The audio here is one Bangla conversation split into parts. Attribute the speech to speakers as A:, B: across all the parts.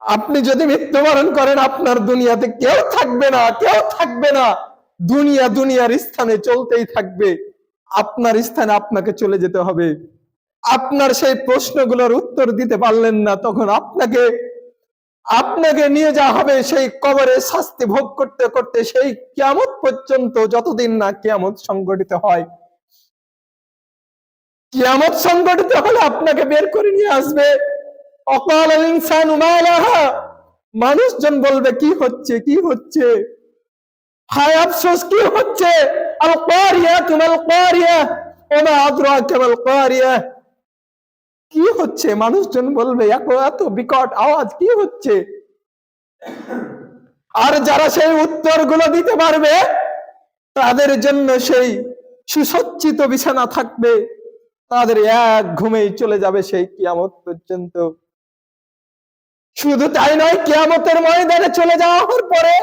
A: আপনি যদি মৃত্যুবরণ করেন, আপনার দুনিয়াতে কেউ থাকবে না, কেউ থাকবে না। দুনিয়া দুনিয়ার স্থানে চলতেই থাকবে। আপনার স্থানে আপনাকে চলে যেতে হবে। আপনার সেই প্রশ্নগুলোর উত্তর দিতে পারলেন না, তখন আপনাকে আপনাকে নিয়ে যাওয়া হবে সেই কবরে শাস্তি ভোগ করতে করতে সেই কিয়ামত পর্যন্ত, যতদিন না কিয়ামত সংগঠিত হয়। কিয়ামত সংগঠিত হলে আপনাকে বের করে নিয়ে আসবে। অকাল ইনসানু মা লাহা, মানুষজন বলবে কি হচ্ছে, কি হচ্ছে, হায় আফসোস, কি হচ্ছে। আল কারিয়া তুমাল কারিয়া ওমা আদরাকা মাল কারিয়া, কি হচ্ছে। মানুষজন বলবে এত বিকট আওয়াজ, কি হচ্ছে। আর যারা সেই উত্তরগুলো দিতে পারবে, তাদের জন্য সেই সুসজ্জিত বিছানা থাকবে, তাদের এক ঘুমেই চলে যাবে সেই কিয়ামত পর্যন্ত। শুধু তাই নয়, কিয়ামতের ময়দানে চলে যাওয়ার পরে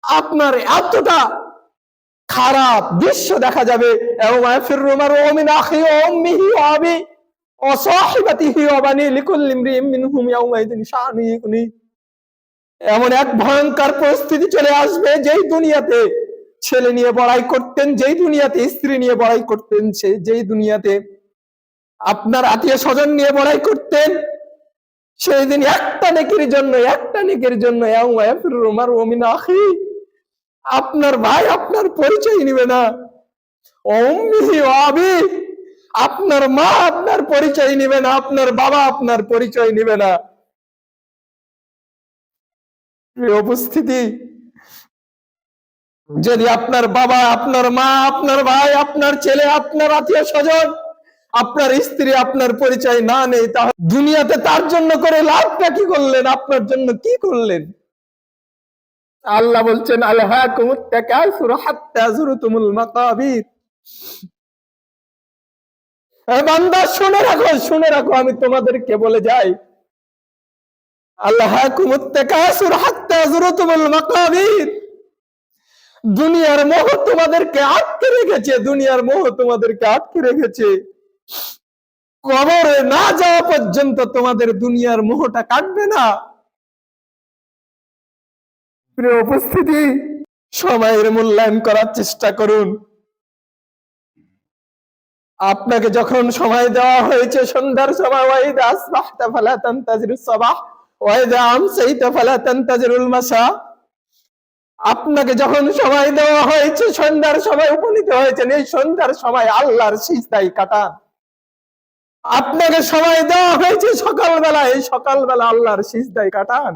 A: আপনার এতটা খারাপ দৃশ্য দেখা যাবে। এমন এক ভয়ঙ্কর পরিস্থিতি চলে আসবে, যেই দুনিয়াতে ছেলে নিয়ে বড়াই করতেন, যেই দুনিয়াতে স্ত্রী নিয়ে বড়াই করতেন, যেই দুনিয়াতে আপনার আত্মীয় স্বজন নিয়ে বড়াই করতেন, সেই দিন একটা নেকির জন্য আপনার ভাই আপনার পরিচয় নিবে না। আপনার মা আপনার পরিচয় নিবে না, আপনার বাবা আপনার পরিচয় নিবে না। উপস্থিতি, যদি আপনার বাবা, আপনার মা, আপনার ভাই, আপনার ছেলে, আপনার আত্মীয় স্বজন, আপনার স্ত্রী আপনার পরিচয় না নেই, তাহলে দুনিয়াতে তার জন্য করে লাভটা কি করলেন, আপনার জন্য কি করলেন। আল্লাহ বলছেন আলহাকুমুত তাকাসুর হাত্তা যুরতুমুল মাকাবির। বান্দা শুনে রাখো, শুনে রাখো, আমি তোমাদেরকে বলে যাই, আলহাকুমুত তাকাসুর হাত্তা যুরতুমুল মাকাবির। দুনিয়ার মোহ তোমাদেরকে আটকে রেখেছে, দুনিয়ার মোহ তোমাদেরকে আটকে রেখেছে। কবরে না যাওয়া পর্যন্ত তোমাদের দুনিয়ার মোহটা কাটবে না। প্রিয় উপস্থিতি, সময়ের মূল্যায়ন করার চেষ্টা করুন। আপনাকে যখন সময় দেওয়া হয়েছে সন্ধ্যার সময়, ওয়াইদা আসবাহতা ফালা তানতাজিরুস সাবাহ ওয়াইদা আমসাইতা ফালা তানতাজিরুল মাসা, আপনাকে যখন সময় দেওয়া হয়েছে সন্ধ্যার সময় উপনীত হয়েছেন, এই সন্ধ্যার সময় আল্লাহর সিজদায় কাটান। আপনাকে সময় দেওয়া হয়েছে সকালবেলা, এই সকালবেলা আল্লাহর সিজদায় কাটান।